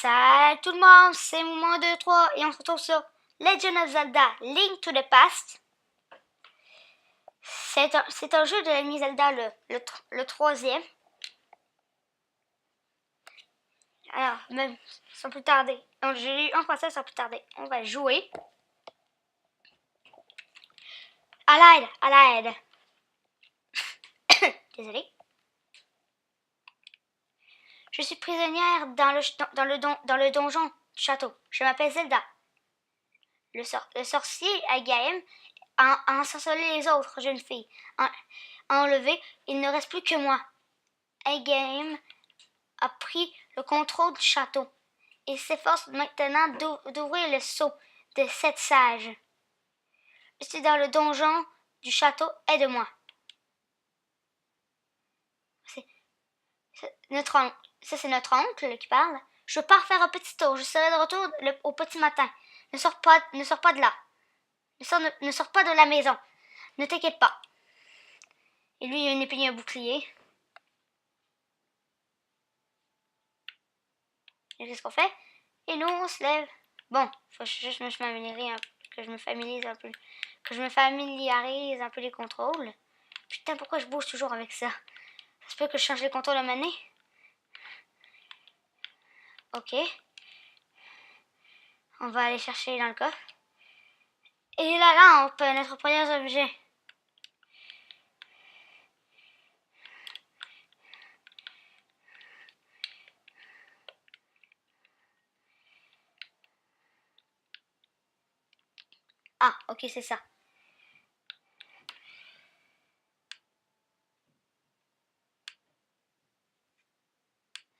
Salut tout le monde, c'est Moumon 2-3 et on se retrouve sur Legend of Zelda Link to the Past. C'est un jeu de l'ennemi Zelda, le troisième. Alors, même sans plus tarder, donc j'ai eu un français sans plus tarder, on va jouer. À l'aide, à l'aide. Désolé. Je suis prisonnière dans le donjon du château. Je m'appelle Zelda. Le sorcier Agaem a ensorcelé les autres jeunes filles. Enlevé, il ne reste plus que moi. Agaem a pris le contrôle du château et s'efforce maintenant d'ouvrir le sceau de 7 sages. Je suis dans le donjon du château, aide-moi. Ça, c'est notre oncle qui parle. Je pars faire un petit tour. Je serai de retour au petit matin. Ne sors pas de là. Ne sors pas de la maison. Ne t'inquiète pas. Et lui, il a une épée et un bouclier. Et qu'est-ce qu'on fait? Et nous, on se lève. Bon, faut juste que je me familiarise un peu les contrôles. Putain, pourquoi je bouge toujours avec ça? Ça se peut que je change les contrôles à ma nez. Ok. On va aller chercher dans le coffre. Et la lampe, notre premier objet. Ah, ok, c'est ça.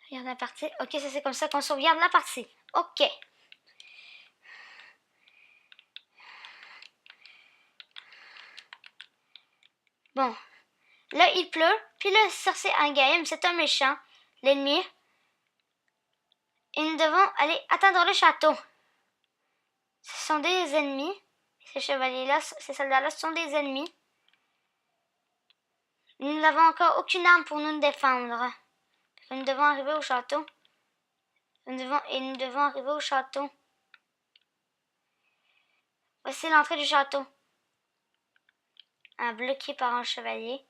Regarde la partie. Ok, ça c'est comme ça qu'on sauvegarde la partie. Ok. Bon. Là, il pleut. Puis le sorcier Agaem, c'est un méchant. L'ennemi. Et nous devons aller atteindre le château. Ce sont des ennemis. Ces chevaliers-là, ces soldats-là sont des ennemis. Nous n'avons encore aucune arme pour nous défendre. Nous devons arriver au château. Nous devons arriver au château. Voici l'entrée du château. Bloqué par un chevalier.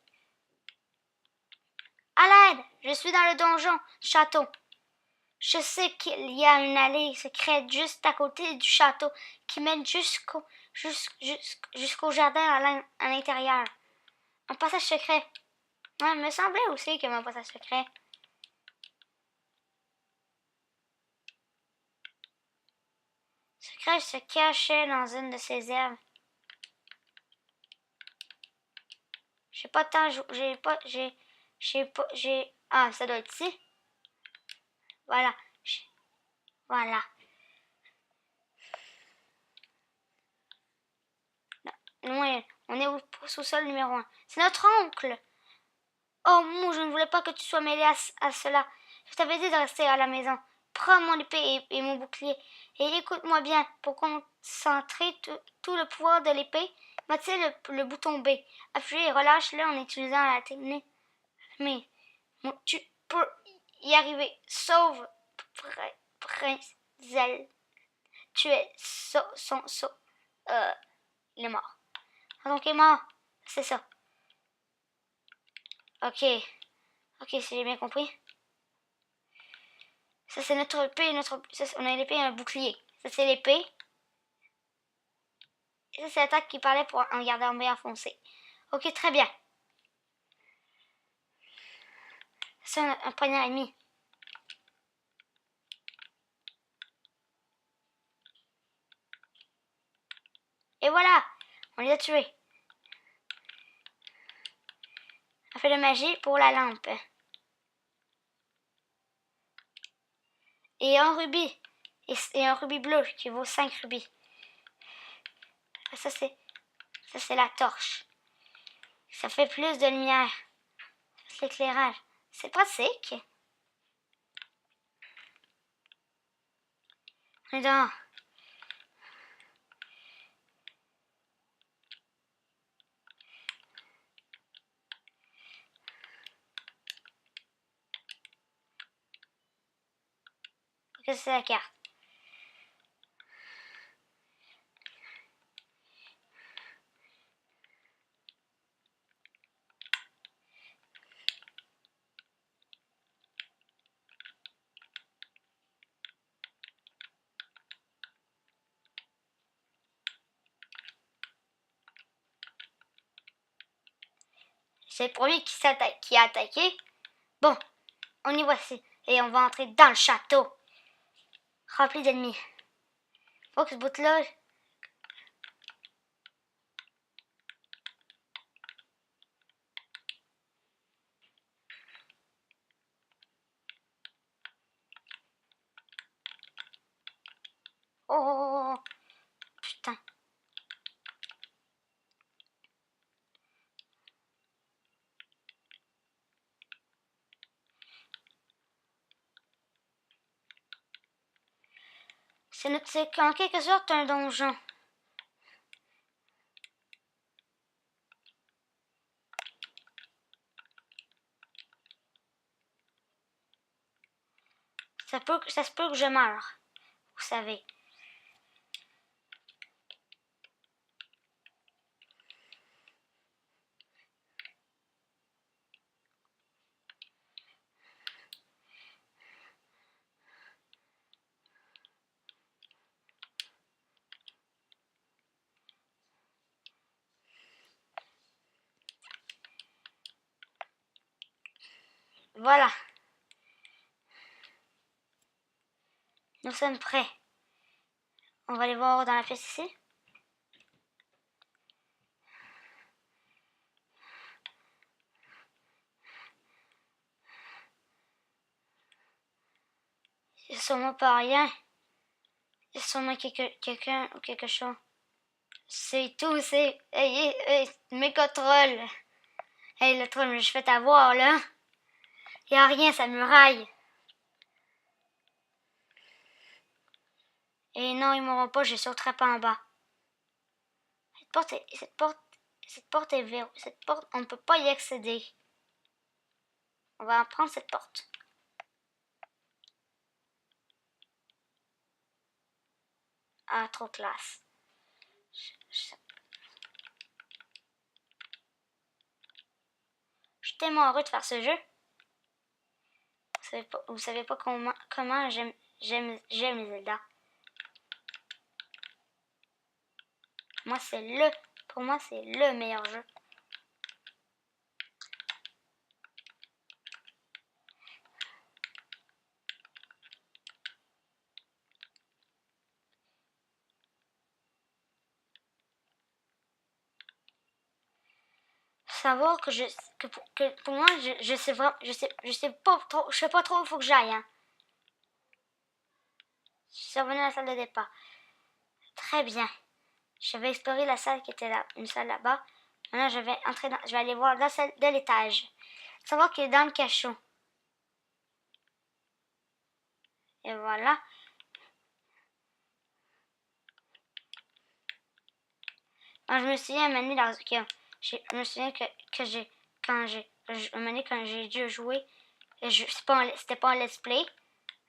À l'aide! Je suis dans le donjon du château. Je sais qu'il y a une allée secrète juste à côté du château qui mène jusqu'au jardin à l'intérieur. Un passage secret. Ouais, il me semblait aussi qu'il y avait un passage secret. Secret se cachait dans une de ces herbes. J'ai pas de temps, ah, ça doit être ici. Voilà. Voilà. Non, on est au sous-sol numéro 1. C'est notre oncle. Oh, Mou, je ne voulais pas que tu sois mêlé à cela. Je t'avais dit de rester à la maison. Prends mon épée et mon bouclier. Et écoute-moi bien, pour concentrer tout le pouvoir de l'épée, maintient le bouton B. Appuie et relâche-le en utilisant la technique. Mais tu peux y arriver. Sauve Prince Zel. Tu es il est mort. Ah, donc il est mort. C'est ça. Ok, si j'ai bien compris. Ça, c'est notre épée. On a l'épée et un bouclier. Ça, c'est l'épée. Et ça, c'est l'attaque qui parlait pour un gardien B enfoncé. Ok, très bien. C'est un poignard ennemi. Et voilà, on les a tués. On fait de magie pour la lampe. Et un rubis. Et un rubis bleu qui vaut 5 rubis. Ça, c'est la torche. Ça fait plus de lumière. C'est l'éclairage. C'est pratique. On est dehors. Qu'est-ce que c'est la carte? C'est le premier qui a attaqué. Bon, on y voici. Et on va entrer dans le château. Rempli d'ennemis. Faut que ce bout-là... Oh, putain. C'est en quelque sorte un donjon. Ça se peut que je meure. Vous savez. Voilà. Nous sommes prêts. On va aller voir dans la pièce ici. Il n'y a sûrement pas rien. Il y a sûrement quelqu'un ou quelque chose. C'est tout, c'est... Hey, méga troll. Hey, le troll, je fais t'avoir, là. Il n'y a rien, ça muraille. Et non, ils m'auront pas, je sauterai pas en bas. Cette porte est verrouillée. Cette porte, on ne peut pas y accéder. On va prendre cette porte. Ah, trop classe. Je suis tellement heureux de faire ce jeu. Vous savez pas comment j'aime Zelda. Pour moi, c'est le meilleur jeu. Savoir que pour moi, je sais vraiment, je sais pas trop, je sais pas trop où il faut que j'aille, hein. Je suis revenu à la salle de départ. Très bien. Je vais explorer la salle qui était là, une salle là-bas. Maintenant, je vais aller voir la salle de l'étage. Savoir qu'il est dans le cachot. Et voilà. Moi, je me souviens un moment je me souviens que j'ai quand j'ai dû jouer, c'était pas un let's play.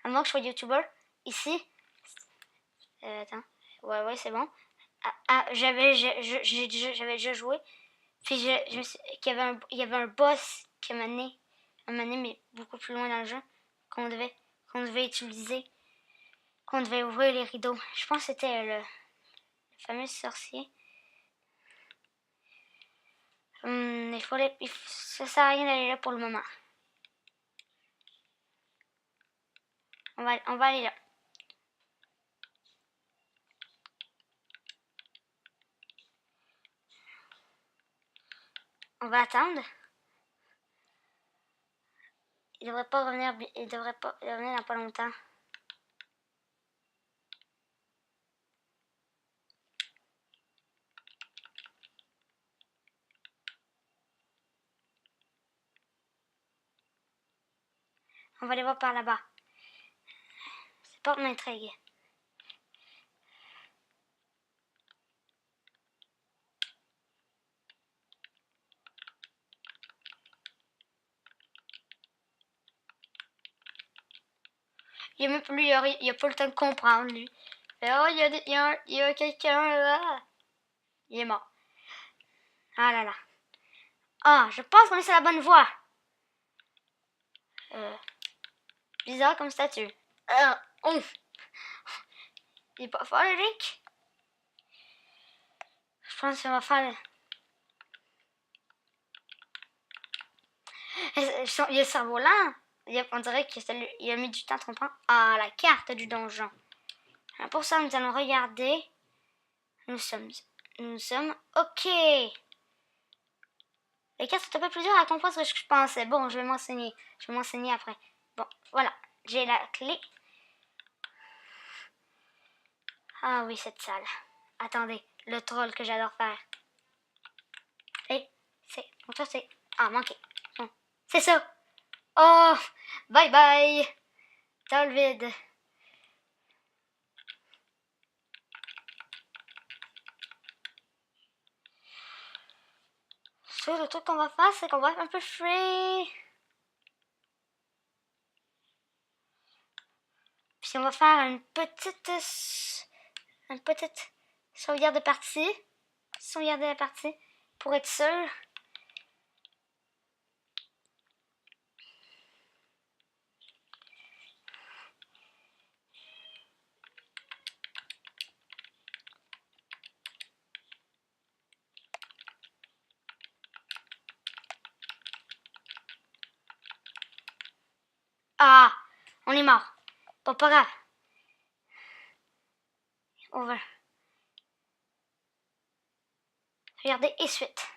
Avant que je sois YouTuber, ici. Attends. Ouais, c'est bon. J'avais déjà joué. Puis il y avait un boss qui m'a mené, mais beaucoup plus loin dans le jeu, qu'on devait utiliser, qu'on devait ouvrir les rideaux. Je pense que c'était le fameux sorcier. Ça sert à rien d'aller là pour le moment. On va aller là. On va attendre. Il devrait pas revenir dans pas longtemps. On va aller voir par là-bas. Cette porte m'intrigue. Il a même plus, il a pas le temps de comprendre, lui. Oh, il y a quelqu'un là. Il est mort. Ah là là. Ah, je pense qu'on est sur la bonne voie. Bizarre comme statue. Oh. Il est pas fort, Eric. Je pense qu'on va faire... Il y a le cerf-volant. On dirait qu'il a mis du temps à comprendre. Ah, la carte du donjon. Alors pour ça, nous allons regarder. Nous sommes... OK. Les cartes sont un peu plus dures à comprendre que ce que je pensais. Bon, je vais m'enseigner. Je vais m'enseigner après. Bon, voilà. J'ai la clé. Ah oui, cette salle. Attendez, le troll que j'adore faire. C'est... Ah, manqué. Bon, c'est ça. Oh, bye bye. Dans le vide. Le truc qu'on va faire, c'est qu'on va être un peu free. Puis on va faire une petite sauvegarde de partie. Sauvegarder la partie pour être sûr. Ah, on est mort. Bon, pas grave. Over. Regardez et suite.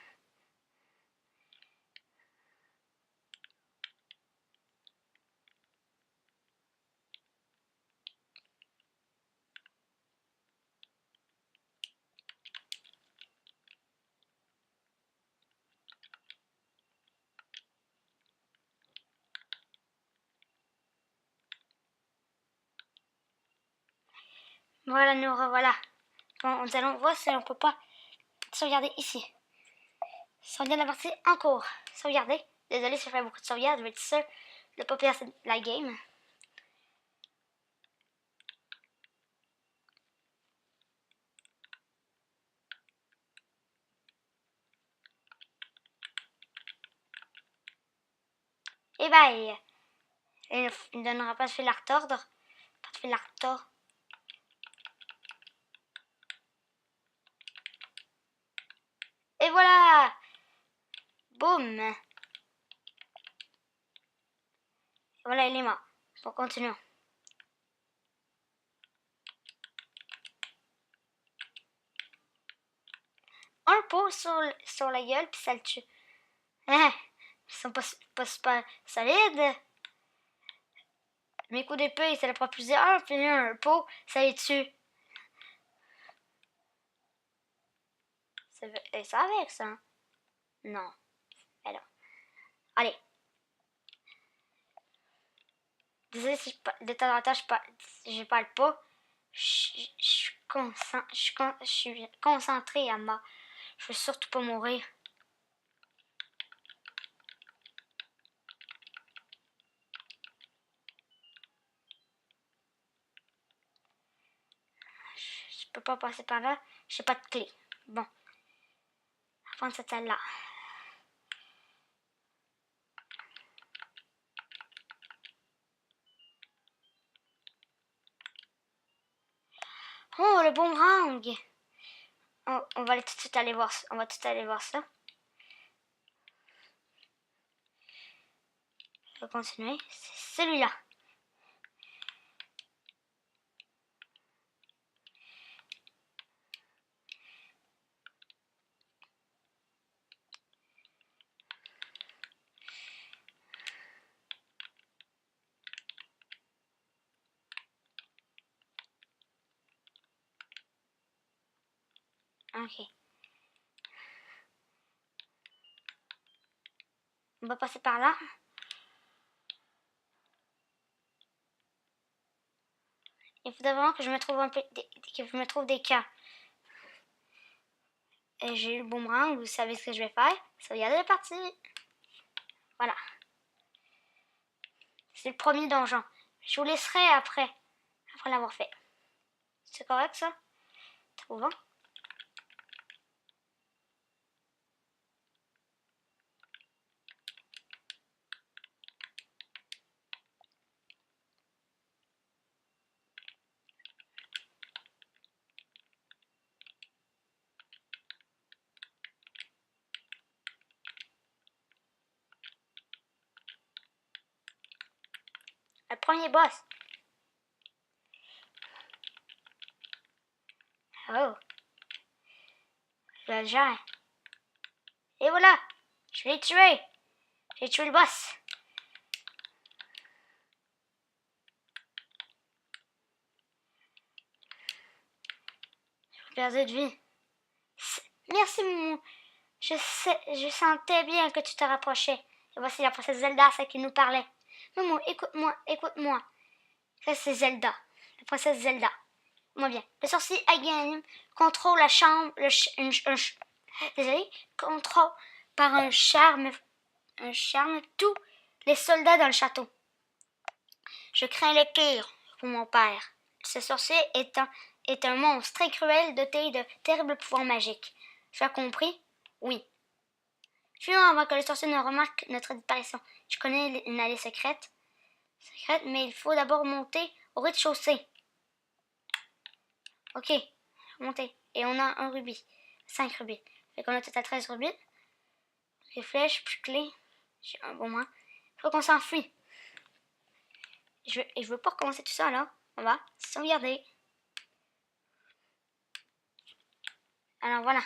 Voilà, nous revoilà. Bon, nous allons voir si on peut pas sauvegarder ici. Sauvegarde la partie en cours. Sauvegarder. Désolé si je fais beaucoup de sauvegarde, je vais être sûr de ne pas perdre la game. Et bye. Il ne donnera pas de fil à retordre. Pas de fil à retordre. Et voilà. Boum. Voilà, il est mort. Bon, continuons. Un pot sur la gueule, puis ça le tue. Ils sont pas super solides. Mes coups d'épée, ça le prend plusieurs, puis un pot, ça les tue. Ça avec ça? Non. Alors. Allez. Désolé si de temps en temps je parle pas. Je suis concentrée à mort. Je veux surtout pas mourir. Je peux pas passer par là. J'ai pas de clé. Bon. On va prendre cette salle-là. Oh, le boomerang! On va tout de suite aller voir ça. On va tout aller voir ça. On va continuer. C'est celui-là. Ok. On va passer par là. Il faudrait vraiment que je me trouve des cas. Et j'ai eu le boomerang, vous savez ce que je vais faire. Sauvegarder la partie. Voilà. C'est le premier donjon. Je vous laisserai après l'avoir fait. C'est correct ça? Trouvant. Le premier boss. Oh. Je le gère. Et voilà. Je l'ai tué. J'ai tué le boss. J'ai perdu de vie. Merci, Moumou. Je sentais bien que tu te rapprochais. Et voici la princesse Zelda, celle qui nous parlait. Moumou, écoute-moi, écoute-moi. Ça, c'est Zelda. La princesse Zelda. Moi bien. Le sorcier Aghanim contrôle la chambre, désolé, contrôle par un charme tous les soldats dans le château. Je crains le pire pour mon père. Ce sorcier est un monstre très cruel doté de terribles pouvoirs magiques. Tu as compris? Oui. Fuyons avant que le sorcier ne remarque notre disparition. Je connais une allée secrète, mais il faut d'abord monter au rez-de-chaussée. Ok, monter. Et on a un rubis. 5 rubis. Fait qu'on a total 13 rubis. Les flèches, plus clés. J'ai un bon moins. Il faut qu'on s'enfuit. Je veux pas recommencer tout ça là. On va sauvegarder. Alors voilà.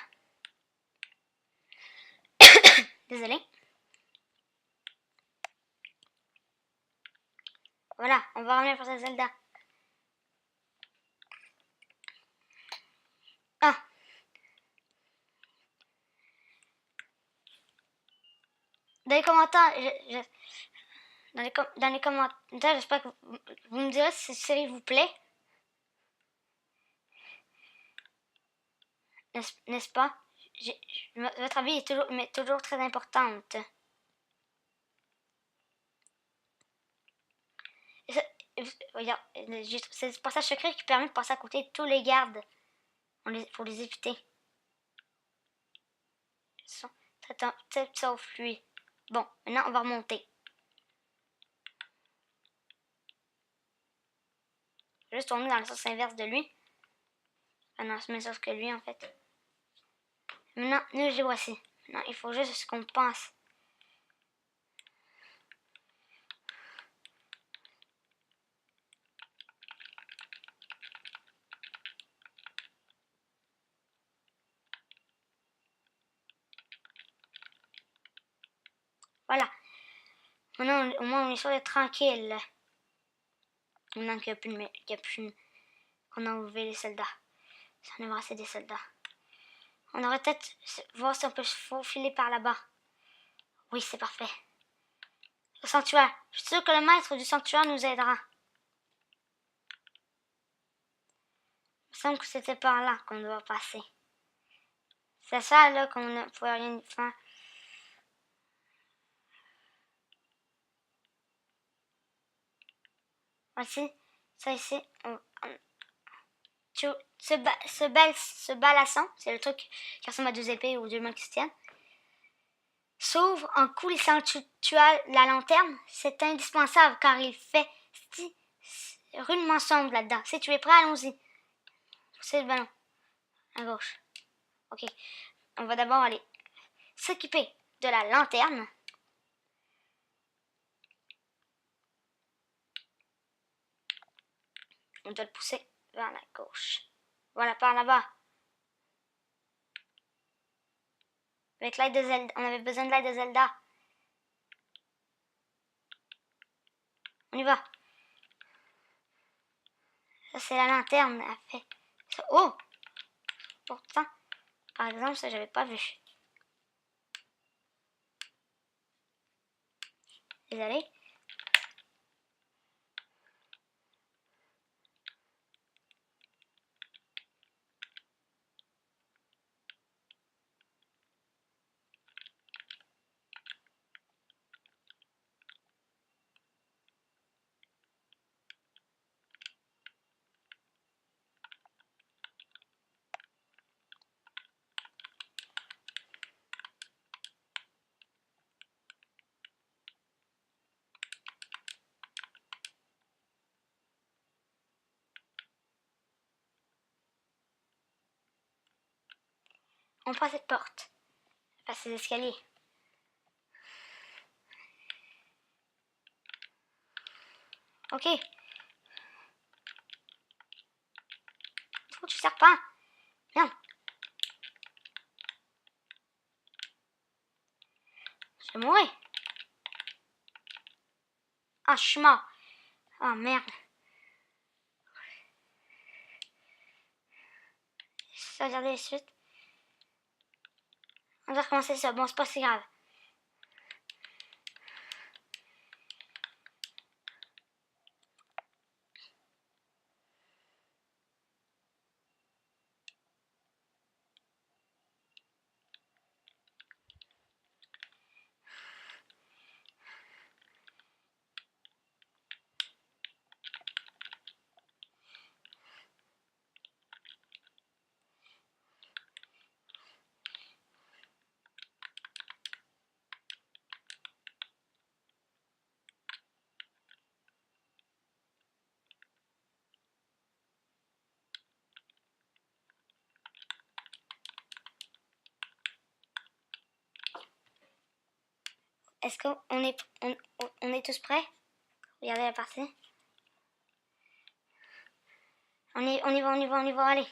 Désolé. Voilà, on va revenir pour cette Zelda. Ah. Dans les commentaires, dans les commentaires, j'espère que vous me direz si cette série vous plaît. N'est-ce pas? Votre avis est toujours très importante. Regarde, c'est ce passage secret qui permet de passer à côté de tous les gardes pour les éviter. Ils sont peut-être sauf lui. Bon, maintenant on va remonter. Je vais juste tourner dans le sens inverse de lui. Ah non, c'est même sauf que lui en fait. Maintenant, nous les voici. Maintenant, il faut juste ce qu'on pense. Voilà. Maintenant, au moins, on est sûr d'être tranquille. Maintenant qu'il n'y a plus, qu'on a enlevé les soldats. Ça en est assez des soldats. On aurait peut-être voir si on peut se faufiler par là-bas. Oui, c'est parfait. Le sanctuaire. Je suis sûr que le maître du sanctuaire nous aidera. Il me semble que c'était par là qu'on doit passer. C'est ça là qu'on ne pouvait rien faire. Voici, ça ici. Ce balasson, c'est le truc qui ressemble à 2 épées ou 2 mains qui se tiennent, s'ouvre en coulissant. Tu as la lanterne, c'est indispensable car il fait rudement sombre là-dedans. Si tu es prêt, allons-y. C'est le ballon. À gauche. Ok. On va d'abord aller s'occuper de la lanterne. On doit le pousser vers la gauche. Voilà, par là-bas. Avec l'aide de Zelda. On avait besoin de l'aide de Zelda. On y va. Ça, c'est la lanterne. Elle fait ça. Oh! Pourtant, par exemple, ça, j'avais pas vu. Désolé. On prend cette porte. On passe ces escaliers. Ok. Faut que tu sers pas. Merde. Je vais mourir. Ah, je suis mort. Ah, merde. Regardez les suites. On va recommencer ça. Bon, c'est pas si grave. Est-ce on est tous prêts? Regardez la partie. On y va, allez.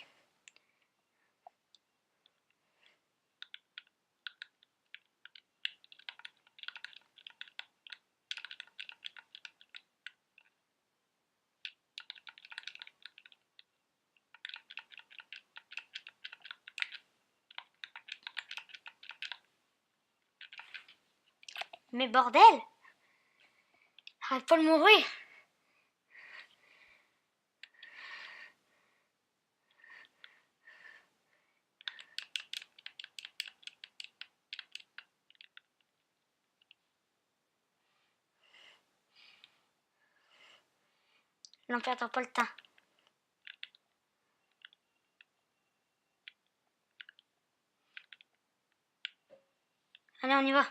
Mais bordel! Arrête pas de mourir! Non, perdons pas le temps. Allez, on y va.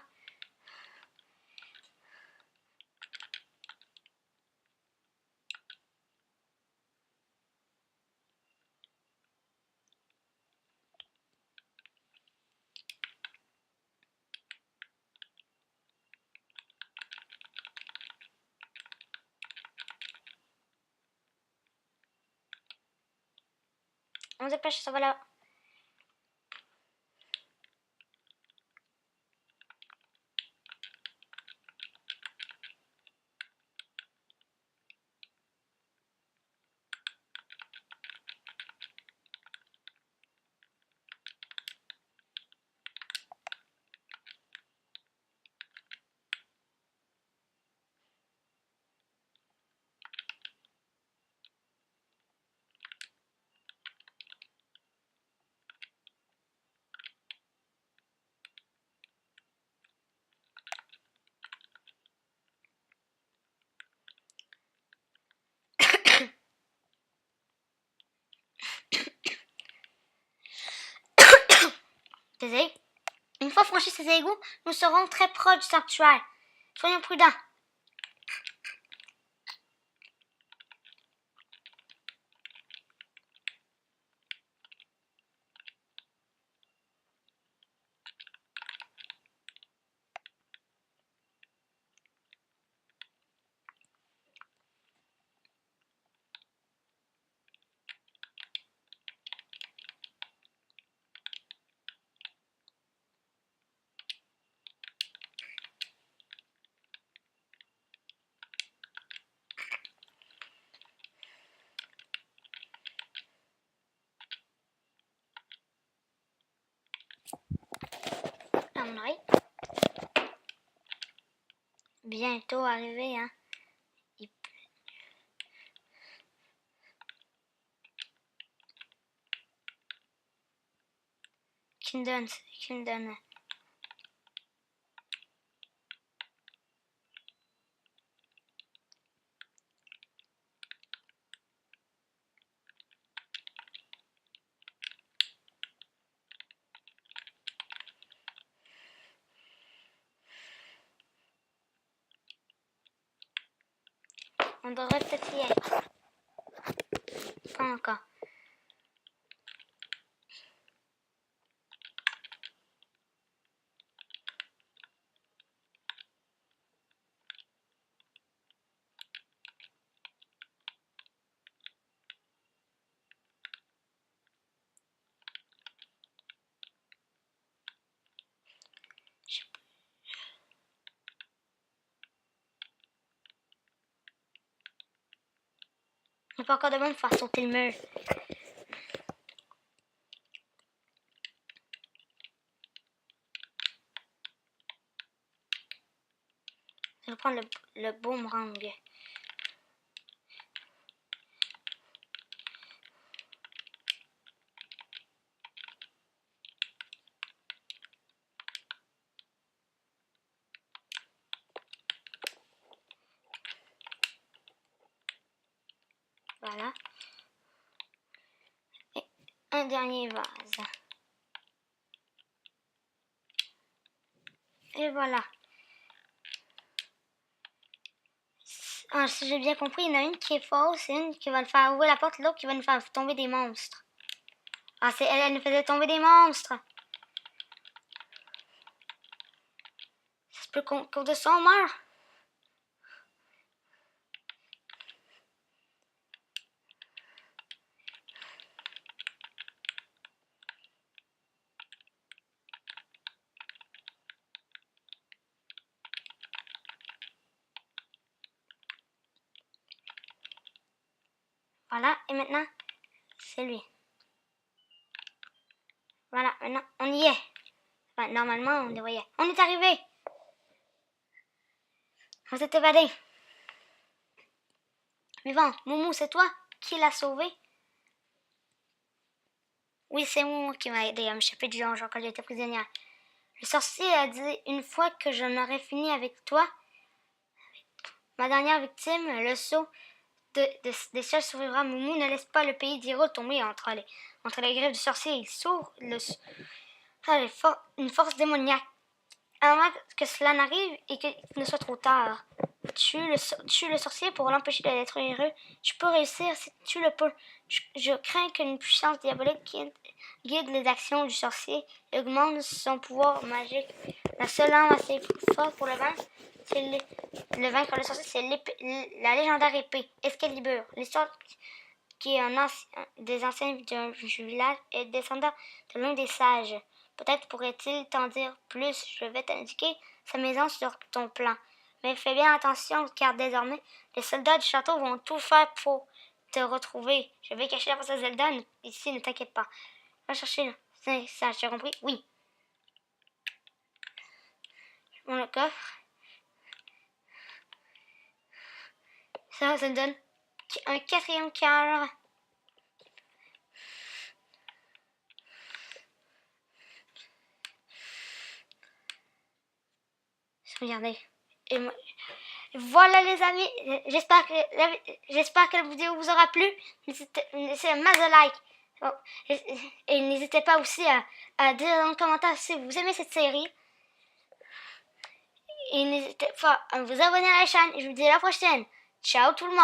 On se dépêche, ça va là. Désolé. Une fois franchis ces égouts, nous serons très proches du sanctuaire. Soyons prudents. À mon oreille. Bientôt arrivé, hein. Qui me donne. On devrait peut-être y être. Pas encore. a pas encore de bombe pour faire sauter le mur. Je vais prendre le boomerang. Voilà. Et un dernier vase. Et voilà. Ah, si j'ai bien compris, il y en a une qui est fausse et une qui va nous faire ouvrir la porte, l'autre qui va nous faire tomber des monstres. Ah, c'est elle, elle nous faisait tomber des monstres. Ça se peut qu'au de ça, on meurt. Voilà, et maintenant, c'est lui. Voilà, maintenant, on y est. Enfin, normalement, on devrait y être. On est arrivé. On s'est évadé. Mais bon, Moumou, c'est toi qui l'as sauvé? Oui, c'est moi qui m'a aidé à m'échapper du donjon quand j'étais prisonnière. Le sorcier a dit une fois que j'en aurais fini avec toi, ma dernière victime, le sceau des cieux s'ouvrira. Moumou ne laisse pas le pays d'Hyrule tomber entre les griffes du sorcier. Il s'ouvre une force démoniaque. Avant que cela n'arrive et qu'il ne soit trop tard. Tue le sorcier pour l'empêcher de détruire Hyrule. Tu peux réussir si tu le peux. Je crains qu'une puissance diabolique guide les actions du sorcier et augmente son pouvoir magique. La seule arme assez forte pour le vaincre, le sorcier, c'est la légendaire épée Excalibur. L'histoire qui est des anciens du village est descendant de l'un des sages. Peut-être pourrait-il t'en dire plus. Je vais t'indiquer sa maison sur ton plan. Mais fais bien attention, car désormais, les soldats du château vont tout faire pour te retrouver. Je vais cacher la princesse Zelda ici, ne t'inquiète pas. Va chercher. Ça, tu as compris? Oui. Bon, le coffre. Ça me donne un 4e cœur. Regardez. Et moi, voilà les amis, j'espère que la vidéo vous aura plu. N'hésitez à mettre un like. Bon, et n'hésitez pas aussi à dire dans les commentaires si vous aimez cette série. Et n'hésitez pas à vous abonner à la chaîne. Et je vous dis à la prochaine. Ciao tout le monde.